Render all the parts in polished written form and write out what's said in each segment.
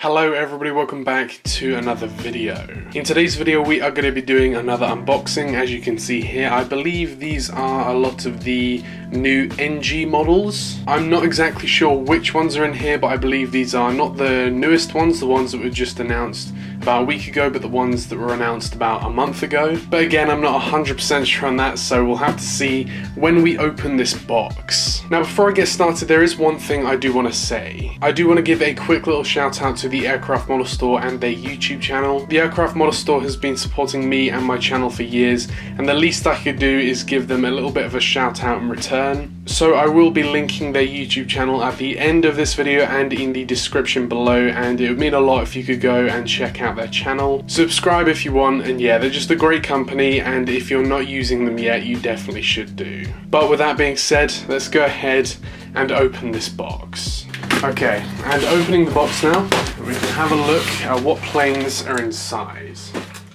Hello everybody, welcome back to another video. In today's video we are going to be doing another unboxing. As you can see here, I believe these are a lot of the new NG models. I'm not exactly sure which ones are in here, but I believe these are not the newest ones, the ones that were just announced about a week ago, but the ones that were announced about a month ago. But again, I'm not 100% sure on that, so we'll have to see when we open this box. Now before I get started, there is one thing I do want to say. I do want to give a quick little shout out to the Aircraft Model Store and their YouTube channel. The Aircraft Model Store has been supporting me and my channel for years, and the least I could do is give them a little bit of a shout out in return. So I will be linking their YouTube channel at the end of this video and in the description below, and it would mean a lot if you could go and check out their channel. Subscribe if you want, and yeah, they're just a great company, and if you're not using them yet, you definitely should do. But with that being said, let's go ahead and open this box. Okay, and opening the box now, we can have a look at what planes are inside.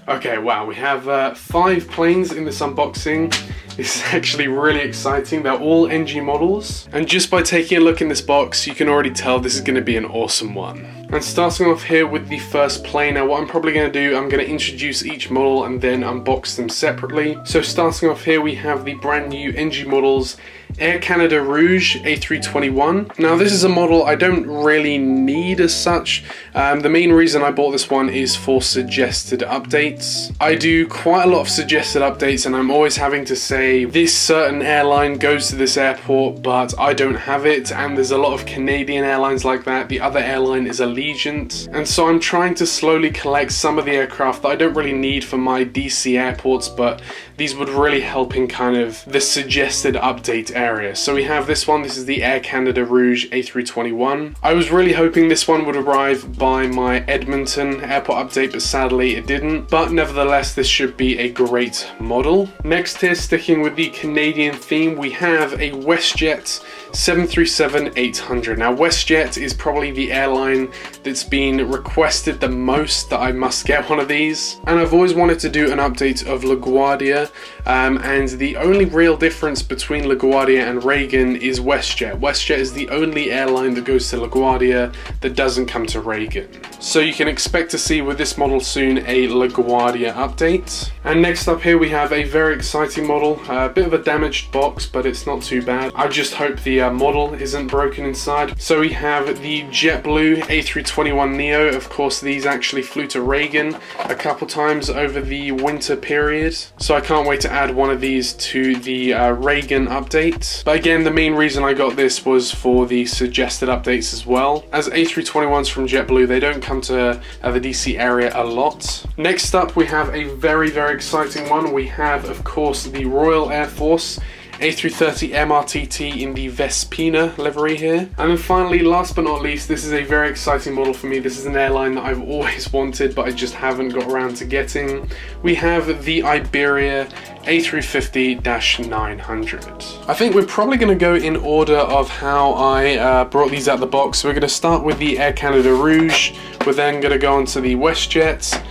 Okay, wow, we have 5 planes in this unboxing. This is actually really exciting. They're all NG models, and just by taking a look in this box, you can already tell this is going to be an awesome one. And starting off here with the first plane, now what I'm probably going to do, I'm going to introduce each model and then unbox them separately. So starting off here, we have the brand new NG models, Air Canada Rouge A321. Now this is a model I don't really need as such. The main reason I bought this one is for suggested updates. I do quite a lot of suggested updates, and I'm always having to say this certain airline goes to this airport, but I don't have it, and there's a lot of Canadian airlines like that. The other airline is Allegiant, and so I'm trying to slowly collect some of the aircraft that I don't really need for my DC airports, but these would really help in kind of the suggested update area. So we have this one, this is the Air Canada Rouge A321. I was really hoping this one would arrive by my Edmonton airport update, but sadly it didn't. But nevertheless, this should be a great model. Next here, sticking with the Canadian theme, we have a WestJet 737-800. Now WestJet is probably the airline that's been requested the most that I must get one of these, and I've always wanted to do an update of LaGuardia, and the only real difference between LaGuardia and Reagan is WestJet. WestJet is the only airline that goes to LaGuardia that doesn't come to Reagan. So you can expect to see with this model soon a LaGuardia update. And next up here we have a very exciting model, a bit of a damaged box, but it's not too bad. I just hope the model isn't broken inside. So we have the JetBlue A321neo. Of course, these actually flew to Reagan a couple times over the winter period, so I can't wait to add one of these to the Reagan update. But again, the main reason I got this was for the suggested updates as well. As A321s from JetBlue, they don't come to the DC area a lot. Next up, we have a very exciting one. We have, of course, the Royal Air Force A330MRTT in the Vespina livery here. And then finally, last but not least, this is a very exciting model for me. This is an airline that I've always wanted, but I just haven't got around to getting. We have the Iberia A350-900. I think we're probably going to go in order of how I brought these out the box. So we're going to start with the Air Canada Rouge. We're then going to go on to the WestJet,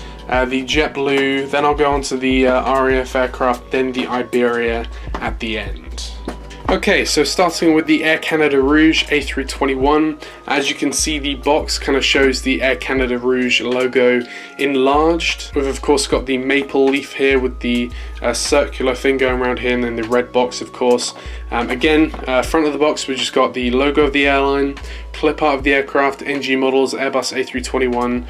the JetBlue, then I'll go on to the RAF aircraft, then the Iberia at the end. Okay, so starting with the Air Canada Rouge A321, as you can see, the box kind of shows the Air Canada Rouge logo enlarged. We've of course got the maple leaf here with the circular thing going around here, and then the red box, of course. Again, front of the box, we've just got the logo of the airline, clip art of the aircraft, NG models, Airbus A321.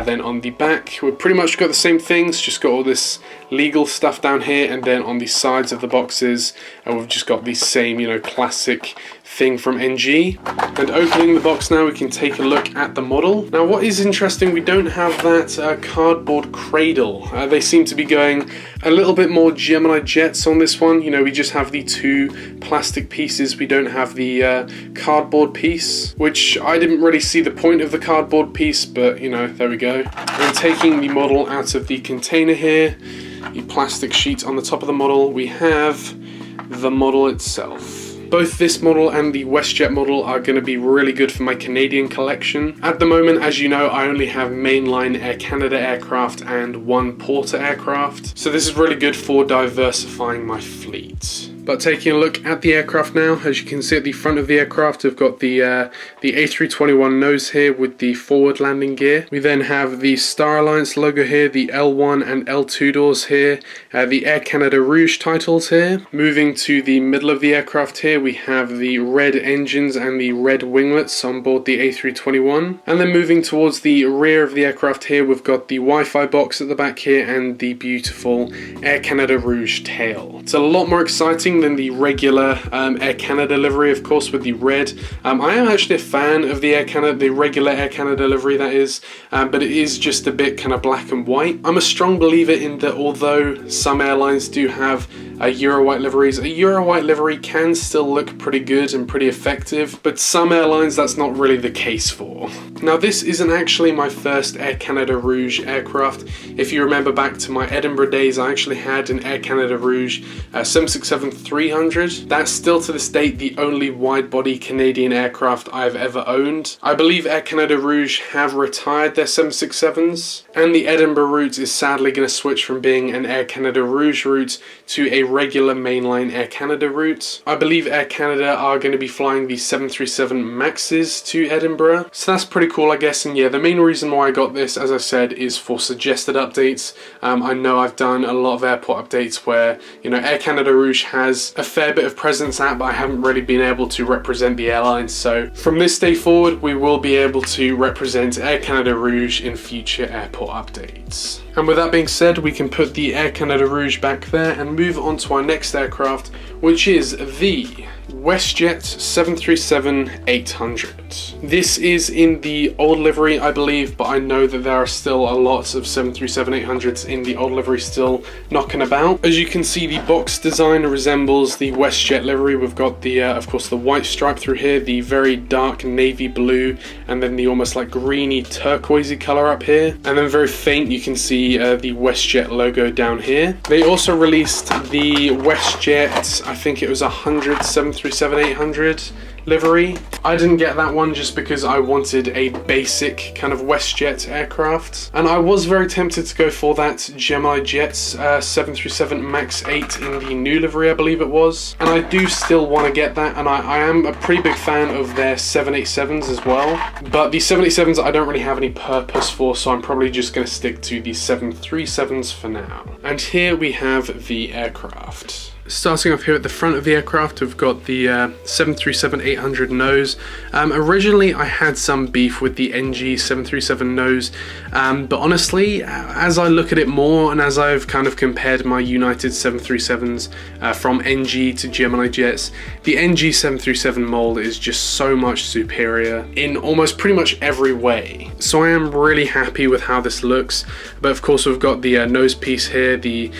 Then on the back, we've pretty much got the same things, just got all this legal stuff down here, and then on the sides of the boxes, we've just got the same, you know, classic thing from NG. And opening the box now, we can take a look at the model. Now what is interesting, we don't have that cardboard cradle. They seem to be going a little bit more Gemini jets on this one. You know, we just have the 2 plastic pieces. We don't have the cardboard piece, which I didn't really see the point of the cardboard piece, but you know, there we go. And taking the model out of the container here, the plastic sheet on the top of the model, we have the model itself. Both this model and the WestJet model are going to be really good for my Canadian collection. At the moment, as you know, I only have mainline Air Canada aircraft and 1 Porter aircraft, so this is really good for diversifying my fleet. But taking a look at the aircraft now, as you can see at the front of the aircraft, we've got the A321 nose here with the forward landing gear. We then have the Star Alliance logo here, the L1 and L2 doors here, the Air Canada Rouge titles here. Moving to the middle of the aircraft here, we have the red engines and the red winglets on board the A321. And then moving towards the rear of the aircraft here, we've got the Wi-Fi box at the back here and the beautiful Air Canada Rouge tail. It's a lot more exciting than the regular Air Canada livery, of course, with the red. I am actually a fan of the regular Air Canada livery, that is, but it is just a bit kind of black and white. I'm a strong believer in that although some airlines do have Euro white liveries, a Euro white livery can still look pretty good and pretty effective, but some airlines that's not really the case for. Now this isn't actually my first Air Canada Rouge aircraft. If you remember back to my Edinburgh days, I actually had an Air Canada Rouge 767-300. That's still to this date the only wide-body Canadian aircraft I've ever owned. I believe Air Canada Rouge have retired their 767s, and the Edinburgh route is sadly going to switch from being an Air Canada Rouge route to a regular mainline Air Canada route. I believe Air Canada are going to be flying the 737 Maxes to Edinburgh, so that's pretty cool, I guess. And yeah, the main reason why I got this, as I said, is for suggested updates. I know I've done a lot of airport updates where, you know, Air Canada Rouge has a fair bit of presence at, but I haven't really been able to represent the airline. So from this day forward, we will be able to represent Air Canada Rouge in future airport updates. And with that being said, we can put the Air Canada Rouge back there and move on to our next aircraft, which is the WestJet 737-800. This is in the old livery, I believe, but I know that there are still a lot of 737-800s in the old livery still knocking about. As you can see, the box design resembles the WestJet livery. We've got the, of course, the white stripe through here, the very dark navy blue, and then the almost like greeny turquoisey color up here. And then very faint, you can see the WestJet logo down here. They also released the WestJet, I think it was 100 737-800 livery. I didn't get that one just because I wanted a basic kind of WestJet aircraft, and I was very tempted to go for that Gemini Jets 737 MAX 8 in the new livery, I believe it was, and I do still want to get that, and I am a pretty big fan of their 787s as well, but the 787s I don't really have any purpose for, so I'm probably just going to stick to the 737s for now. And here we have the aircraft. Starting off here at the front of the aircraft, we've got the 737-800 nose. Originally, I had some beef with the NG 737 nose, but honestly, as I look at it more and as I've kind of compared my United 737s from NG to Gemini Jets, the NG 737 mold is just so much superior in almost pretty much every way. So I am really happy with how this looks. But of course, we've got the nose piece here, the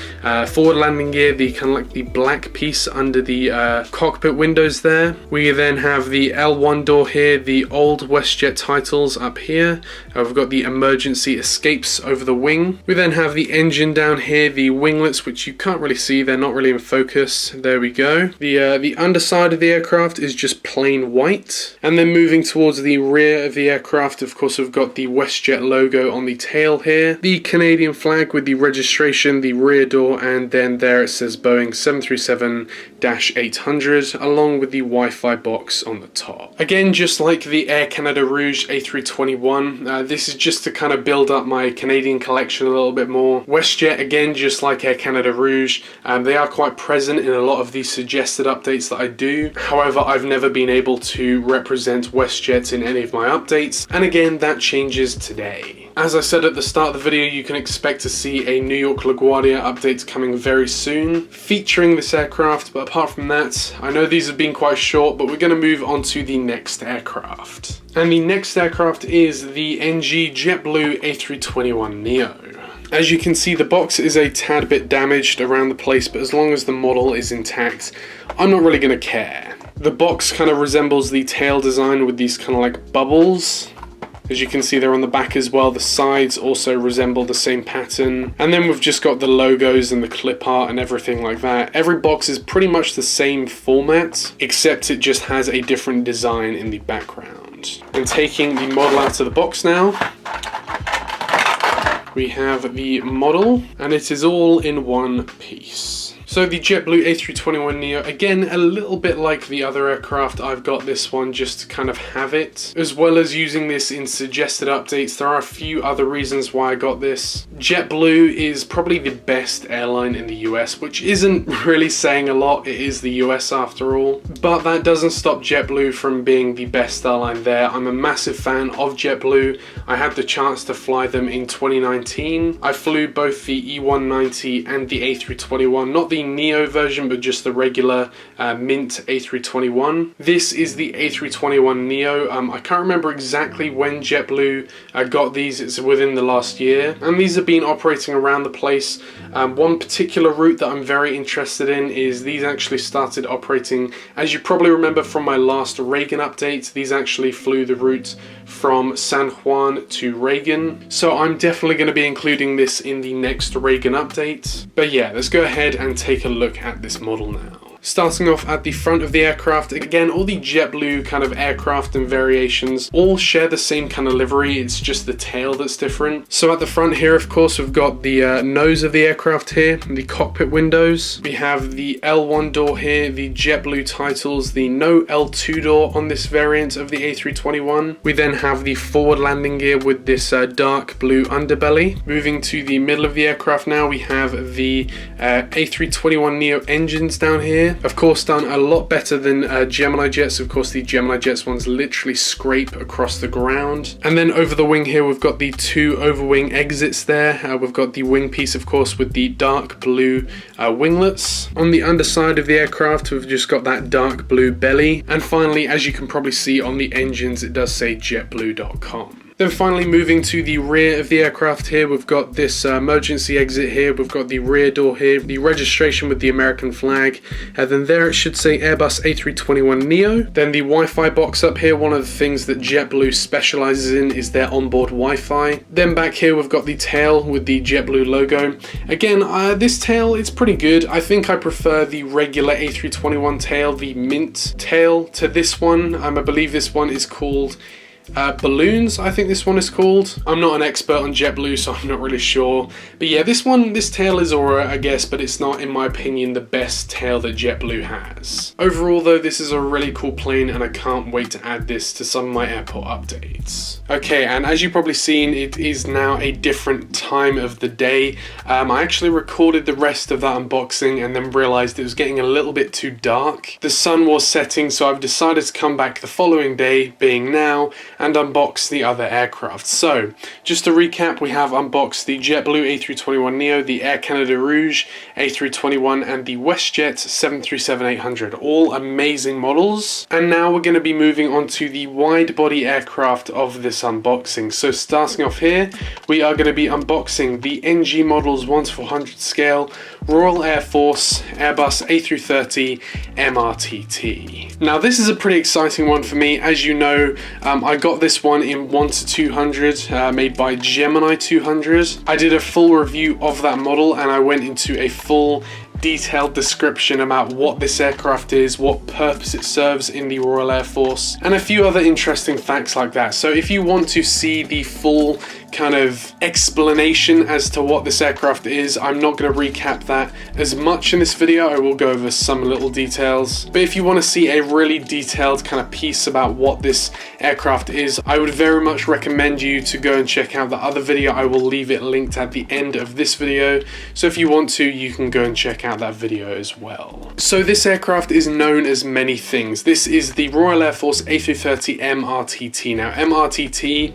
forward landing gear, the kind of like the black piece under the cockpit windows there. We then have the L1 door here, the old WestJet titles up here. We've got the emergency escapes over the wing. We then have the engine down here, the winglets, which you can't really see, they're not really in focus. There we go. The underside of the aircraft is just plain white. And then moving towards the rear of the aircraft, of course, we've got the WestJet logo on the tail here, the Canadian flag with the registration, the rear door, and then there it says Boeing 737-800 along with the Wi-Fi box on the top. Again, just like the Air Canada Rouge A321, this is just to kind of build up my Canadian collection a little bit more. WestJet, again, just like Air Canada Rouge, they are quite present in a lot of these suggested updates that I do. However, I've never been able to represent WestJet in any of my updates, and again, that changes today. As I said at the start of the video, you can expect to see a New York LaGuardia update coming very soon, featuring this aircraft, but apart from that, I know these have been quite short, but we're going to move on to the next aircraft. And the next aircraft is the NG JetBlue A321neo. As you can see, the box is a tad bit damaged around the place, but as long as the model is intact, I'm not really going to care. The box kind of resembles the tail design with these kind of like bubbles. As you can see, they're on the back as well. The sides also resemble the same pattern. And then we've just got the logos and the clip art and everything like that. Every box is pretty much the same format, except it just has a different design in the background. And taking the model out of the box now, we have the model, and it is all in one piece. So the JetBlue A321neo, again, a little bit like the other aircraft, I've got this one just to kind of have it, as well as using this in suggested updates. There are a few other reasons why I got this. JetBlue is probably the best airline in the US, which isn't really saying a lot. It is the US after all, but that doesn't stop JetBlue from being the best airline there. I'm a massive fan of JetBlue. I had the chance to fly them in 2019. I flew both the E190 and the A321, not the Neo version, but just the regular Mint A321. This is the A321 Neo. I can't remember exactly when JetBlue got these. It's within the last year, and these have been operating around the place. One particular route that I'm very interested in is these actually started operating, as you probably remember from my last Reagan update, these actually flew the route from San Juan to Reagan. So I'm definitely going to be including this in the next Reagan update. But yeah, let's go ahead and take a look at this model now. Starting off at the front of the aircraft, again, all the JetBlue kind of aircraft and variations all share the same kind of livery, it's just the tail that's different. So at the front here, of course, we've got the nose of the aircraft here, the cockpit windows. We have the L1 door here, the JetBlue titles, the no L2 door on this variant of the A321. We then have the forward landing gear with this dark blue underbelly. Moving to the middle of the aircraft now, we have the A321neo engines down here. Of course, done a lot better than Gemini jets. Of course, the Gemini jets ones literally scrape across the ground. And then over the wing here, we've got the two overwing exits there. We've got the wing piece, of course, with the dark blue winglets. On the underside of the aircraft, we've just got that dark blue belly. And finally, as you can probably see on the engines, it does say jetblue.com. Then finally moving to the rear of the aircraft here, we've got this emergency exit here, we've got the rear door here, the registration with the American flag, and then there it should say Airbus A321neo. Then the Wi-Fi box up here, one of the things that JetBlue specializes in is their onboard Wi-Fi. Then back here we've got the tail with the JetBlue logo. Again, this tail, it's pretty good. I think I prefer the regular A321 tail, the Mint tail, to this one. I believe this one is called Balloons, I think this one is called. I'm not an expert on JetBlue, so I'm not really sure. But yeah, this tail is alright, I guess, but it's not, in my opinion, the best tail that JetBlue has. Overall, though, this is a really cool plane, and I can't wait to add this to some of my airport updates. Okay, and as you've probably seen, it is now a different time of the day. I actually recorded the rest of that unboxing and then realized it was getting a little bit too dark. The sun was setting, so I've decided to come back the following day, being now, and unbox the other aircraft. So, just to recap, we have unboxed the JetBlue A321neo, the Air Canada Rouge A321, and the WestJet 737-800, all amazing models. And now we're going to be moving on to the wide-body aircraft of this unboxing. So starting off here, we are going to be unboxing the NG models 1/400 scale Royal Air Force Airbus A330 MRTT. Now this is a pretty exciting one for me. As you know, I got this one in 1/200 made by Gemini 200. I did a full review of that model and I went into a full detailed description about what this aircraft is, what purpose it serves in the Royal Air Force, and a few other interesting facts like that. So if you want to see the full kind of explanation as to what this aircraft is, I'm not going to recap that as much in this video. I will go over some little details, but if you want to see a really detailed kind of piece about what this aircraft is, I would very much recommend you to go and check out the other video. I will leave it linked at the end of this video, so if you want to, you can go and check out that video as well. So this aircraft is known as many things. This is the Royal Air Force A330 MRTT. Now MRTT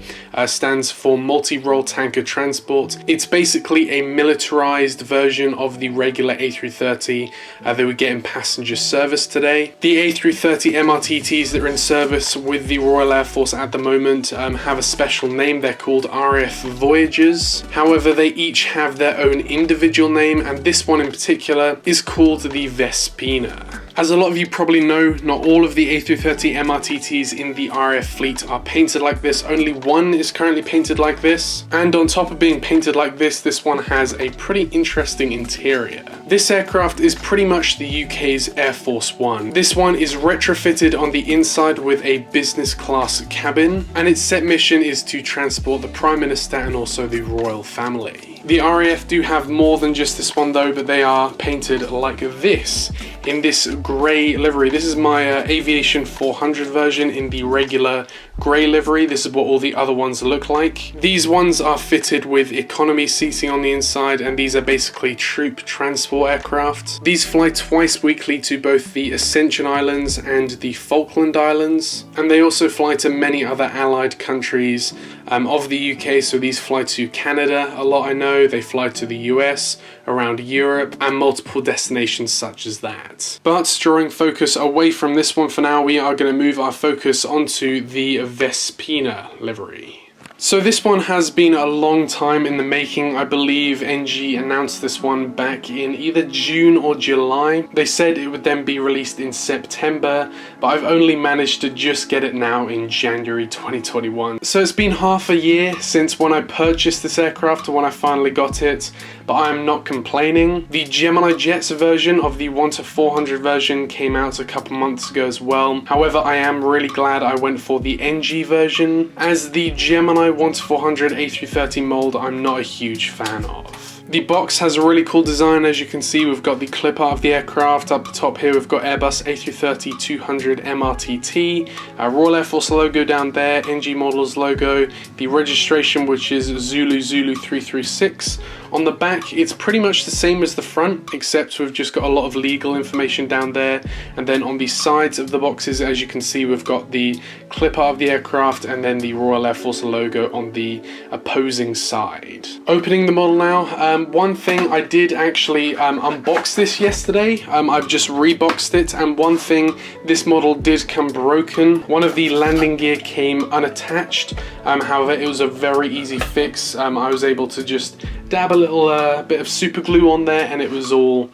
stands for multi-role tanker transport. It's basically a militarized version of the regular A330 that we get in passenger service today. The A330 MRTTs that are in service with the Royal Air Force at the moment have a special name. They're called RAF Voyagers. However, they each have their own individual name, and this one in particular is called the Vespina. As a lot of you probably know, not all of the A330 MRTTs in the RAF fleet are painted like this. Only one is currently painted like this. And on top of being painted like this one has a pretty interesting interior. This aircraft is pretty much the UK's Air Force One. This one is retrofitted on the inside with a business class cabin, and its set mission is to transport the Prime Minister and also the royal family. The RAF do have more than just this one though, but they are painted like this, in this grey livery. This is my Aviation 400 version in the regular grey livery. This is what all the other ones look like. These ones are fitted with economy seating on the inside, and these are basically troop transport aircraft. These fly twice weekly to both the Ascension Islands and the Falkland Islands, and they also fly to many other allied countries of the UK. So these fly to Canada a lot, I know. They fly to the US, around Europe, and multiple destinations such as that. But drawing focus away from this one for now, we are going to move our focus onto the Vespina livery. So this one has been a long time in the making. I believe NG announced this one back in either June or July. They said it would then be released in September, but I've only managed to just get it now in January 2021. So it's been half a year since when I purchased this aircraft to when I finally got it, but I am not complaining. The Gemini Jets version of the 1-400 version came out a couple months ago as well. However, I am really glad I went for the NG version, as the Gemini 1-400 A330 mold I'm not a huge fan of. The box has a really cool design. As you can see, we've got the clip art of the aircraft. Up the top here, we've got Airbus A330-200 MRTT, Royal Air Force logo down there, NG Models logo, the registration, which is Zulu 336. On the back, it's pretty much the same as the front, except we've just got a lot of legal information down there. And then on the sides of the boxes, as you can see, we've got the clip art of the aircraft and then the Royal Air Force logo on the opposing side. Opening the model now, one thing I did actually unbox this yesterday. I've just reboxed it, and one thing, this model did come broken. One of the landing gear came unattached. However, it was a very easy fix. I was able to just dab a little bit of super glue on there, and it was all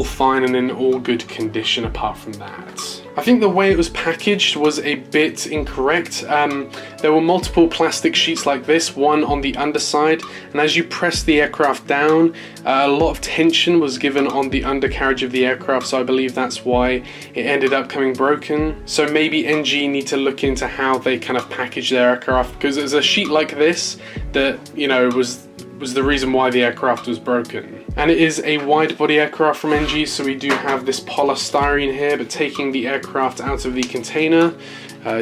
fine and in all good condition apart from that. I think the way it was packaged was a bit incorrect. There were multiple plastic sheets like this, one on the underside, and as you press the aircraft down, a lot of tension was given on the undercarriage of the aircraft, so I believe that's why it ended up coming broken. So maybe NG need to look into how they kind of package their aircraft, because there's a sheet like this that, you know, was the reason why the aircraft was broken. And it is a wide body aircraft from NG, so we do have this polystyrene here, but taking the aircraft out of the container,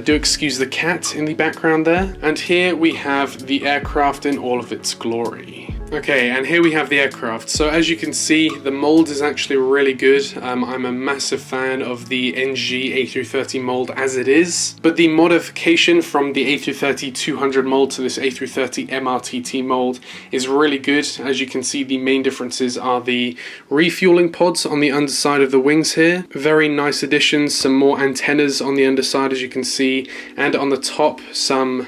do excuse the cat in the background there. And here we have the aircraft in all of its glory. Okay, and here we have the aircraft. So as you can see, the mold is actually really good. I'm a massive fan of the NG A330 mold as it is, but the modification from the A330-200 mold to this A330 MRTT mold is really good. As you can see, the main differences are the refueling pods on the underside of the wings here. Very nice additions, some more antennas on the underside as you can see, and on the top some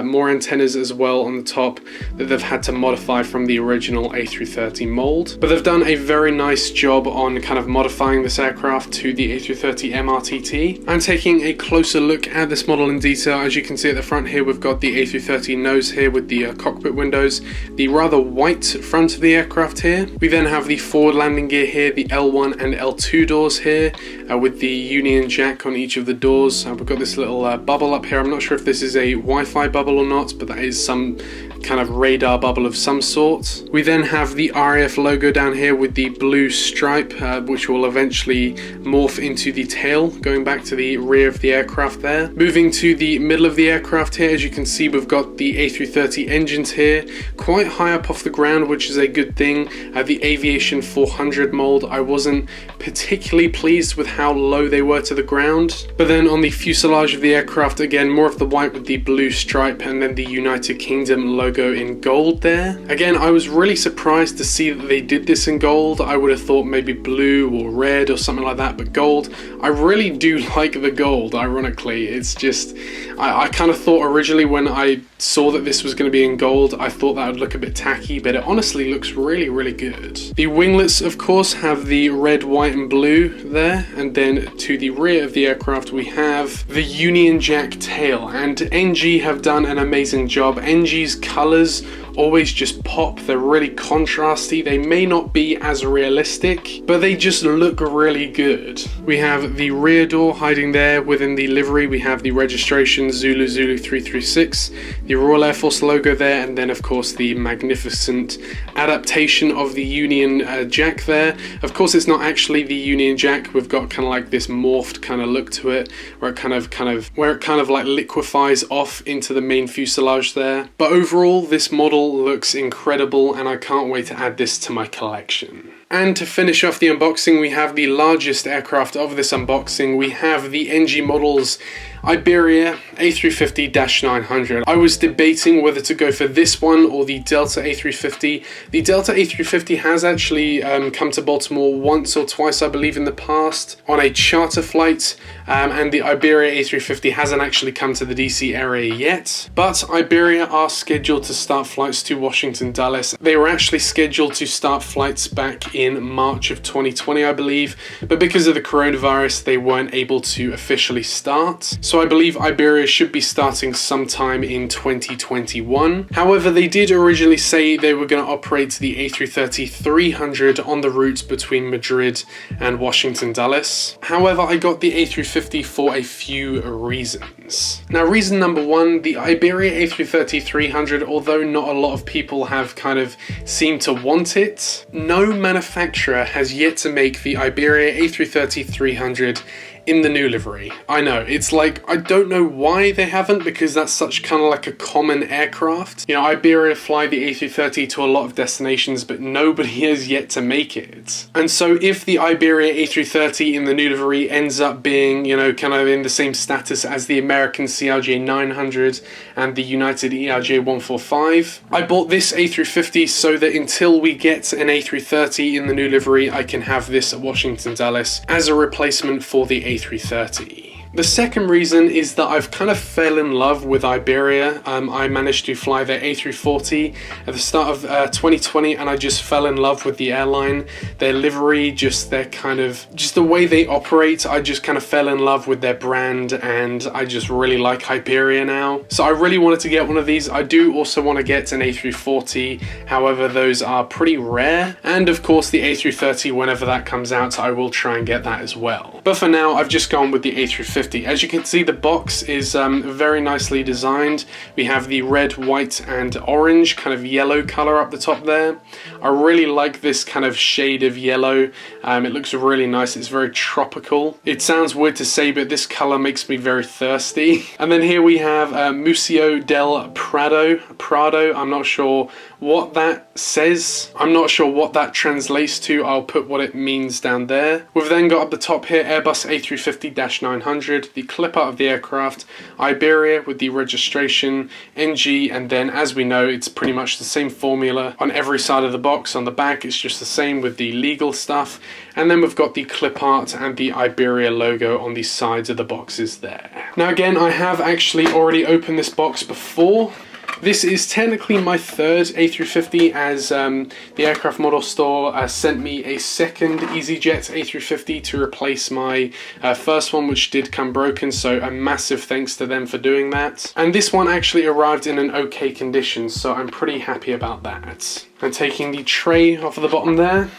more antennas as well on the top that they've had to modify from the original A330 mold. But they've done a very nice job on kind of modifying this aircraft to the A330 MRTT. And taking a closer look at this model in detail, as you can see at the front here, we've got the A330 nose here with the cockpit windows, the rather white front of the aircraft here. We then have the forward landing gear here, the L1 and L2 doors here, with the Union Jack on each of the doors. We've got this little bubble up here. I'm not sure if this is a Wi-Fi bubble or not, but that is some kind of radar bubble of some sort. We then have the RAF logo down here with the blue stripe, which will eventually morph into the tail, going back to the rear of the aircraft there. Moving to the middle of the aircraft here, as you can see, we've got the A330 engines here, quite high up off the ground, which is a good thing. The Aviation 400 mold, I wasn't particularly pleased with how low they were to the ground. But then on the fuselage of the aircraft, again, more of the white with the blue stripe, and then the United Kingdom logo in gold there. Again, I was really surprised to see that they did this in gold. I would have thought maybe blue or red or something like that, but gold. I really do like the gold, ironically. It's just, I kind of thought originally when I saw that this was going to be in gold, I thought that would look a bit tacky, but it honestly looks really, really good. The winglets, of course, have the red, white and blue there, and then to the rear of the aircraft we have the Union Jack tail, and NG have done an amazing job. NG's colors always just pop pop, they're really contrasty, they may not be as realistic, but they just look really good. We have the rear door hiding there within the livery, we have the registration Zulu 336, the Royal Air Force logo there, and then of course the magnificent adaptation of the Union Jack there. Of course it's not actually the Union Jack, we've got kind of like this morphed kind of look to it, where it kind of like liquefies off into the main fuselage there. But overall this model looks incredible and I can't wait to add this to my collection. And to finish off the unboxing, we have the largest aircraft of this unboxing. We have the NG models Iberia A350-900. I was debating whether to go for this one or the Delta A350. The Delta A350 has actually come to Baltimore once or twice, I believe, in the past on a charter flight, and the Iberia A350 hasn't actually come to the DC area yet. But Iberia are scheduled to start flights to Washington Dulles. They were actually scheduled to start flights back in March of 2020, I believe, but because of the coronavirus, they weren't able to officially start. So I believe Iberia should be starting sometime in 2021. However, they did originally say they were going to operate the A330-300 on the route between Madrid and Washington Dulles. However, I got the A350 for a few reasons. Now, reason number one, the Iberia A330-300, although not a lot of people have kind of seemed to want it, no manufacturer has yet to make the Iberia A330-300 in the new livery. I know, it's like, I don't know why they haven't, because that's such kind of like a common aircraft. You know, Iberia fly the A330 to a lot of destinations, but nobody has yet to make it. And so if the Iberia A330 in the new livery ends up being, you know, kind of in the same status as the American CRJ 900 and the United ERJ 145, I bought this A350 so that until we get an A330 in the new livery, I can have this at Washington Dulles as a replacement for the A330. The second reason is that I've kind of fell in love with Iberia. I managed to fly their A340 at the start of 2020 and I just fell in love with the airline, their livery, just the way they operate. I just kind of fell in love with their brand and I just really like Iberia now. So I really wanted to get one of these. I do also want to get an A340, however those are pretty rare. And of course the A330, whenever that comes out, I will try and get that as well. But for now, I've just gone with the A350. As you can see, the box is very nicely designed. We have the red, white and orange kind of yellow color up the top there. I really like this kind of shade of yellow. It looks really nice. It's very tropical. It sounds weird to say, but this color makes me very thirsty. And then here we have Museo del Prado. I'm not sure what that says. I'm not sure what that translates to. I'll put what it means down there. We've then got up the top here Airbus A350-900, the clip art of the aircraft, Iberia with the registration, NG, and then as we know, it's pretty much the same formula on every side of the box. On the back, it's just the same with the legal stuff. And then we've got the clip art and the Iberia logo on the sides of the boxes there. Now again, I have actually already opened this box before. This is technically my third A350, as the aircraft model store sent me a second EasyJet A350 to replace my first one, which did come broken, so a massive thanks to them for doing that. And this one actually arrived in an okay condition, so I'm pretty happy about that. And taking the tray off of the bottom there,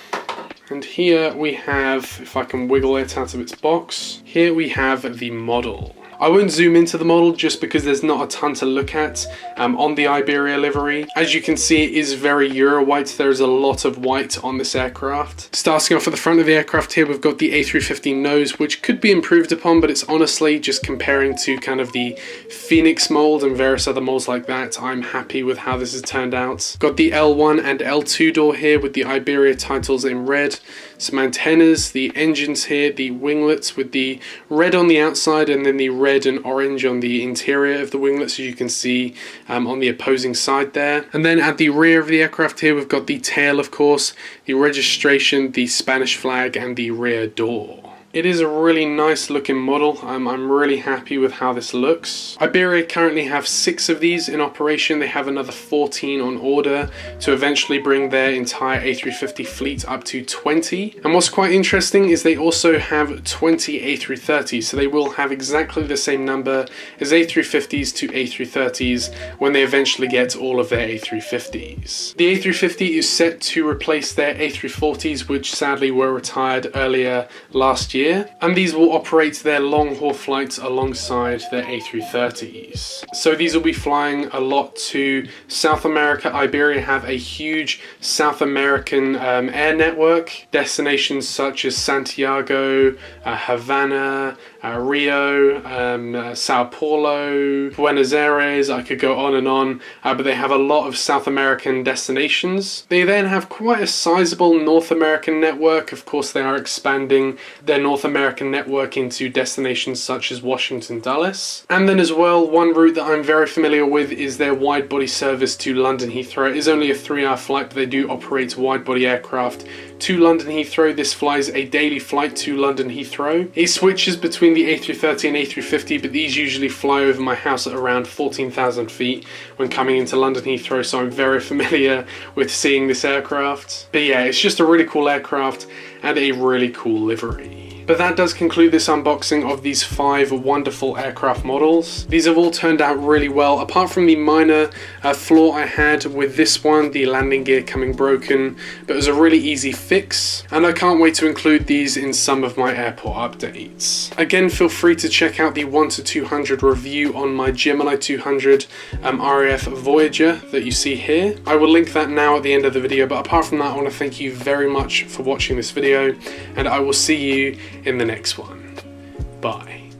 and here we have, if I can wiggle it out of its box, here we have the model. I won't zoom into the model just because there's not a ton to look at on the Iberia livery. As you can see, it is very Euro white. There's a lot of white on this aircraft. Starting off at the front of the aircraft here, we've got the A350 nose, which could be improved upon, but it's honestly just comparing to kind of the Phoenix mold and various other molds like that, I'm happy with how this has turned out. Got the L1 and L2 door here with the Iberia titles in red. Some antennas, the engines here, the winglets with the red on the outside and then the red and orange on the interior of the winglets, as you can see on the opposing side there. And then at the rear of the aircraft here, we've got the tail, of course, the registration, the Spanish flag and the rear door. It is a really nice looking model. I'm really happy with how this looks. Iberia currently have 6 of these in operation. They have another 14 on order to eventually bring their entire A350 fleet up to 20. And what's quite interesting is they also have 20 A330s, so they will have exactly the same number as A350s to A330s when they eventually get all of their A350s. The A350 is set to replace their A340s, which sadly were retired earlier last year, and these will operate their long haul flights alongside their A330s. So these will be flying a lot to South America. Iberia have a huge South American air network, destinations such as Santiago, Havana, Rio, Sao Paulo, Buenos Aires. I could go on and on, but they have a lot of South American destinations. They then have quite a sizable North American network. Of course, they are expanding their North American network into destinations such as Washington Dulles. And then as well, one route that I'm very familiar with is their wide body service to London Heathrow. It is only a 3-hour flight, but they do operate wide body aircraft to London Heathrow. This flies a daily flight to London Heathrow. It switches between the A330 and A350, but these usually fly over my house at around 14,000 feet when coming into London Heathrow, so I'm very familiar with seeing this aircraft. But yeah, it's just a really cool aircraft and a really cool livery. But that does conclude this unboxing of these 5 wonderful aircraft models. These have all turned out really well, apart from the minor flaw I had with this one, the landing gear coming broken, but it was a really easy fix, and I can't wait to include these in some of my airport updates. Again, feel free to check out the 1-200 review on my Gemini 200 RAF Voyager that you see here. I will link that now at the end of the video, but apart from that, I want to thank you very much for watching this video, and I will see you in the next one. Bye.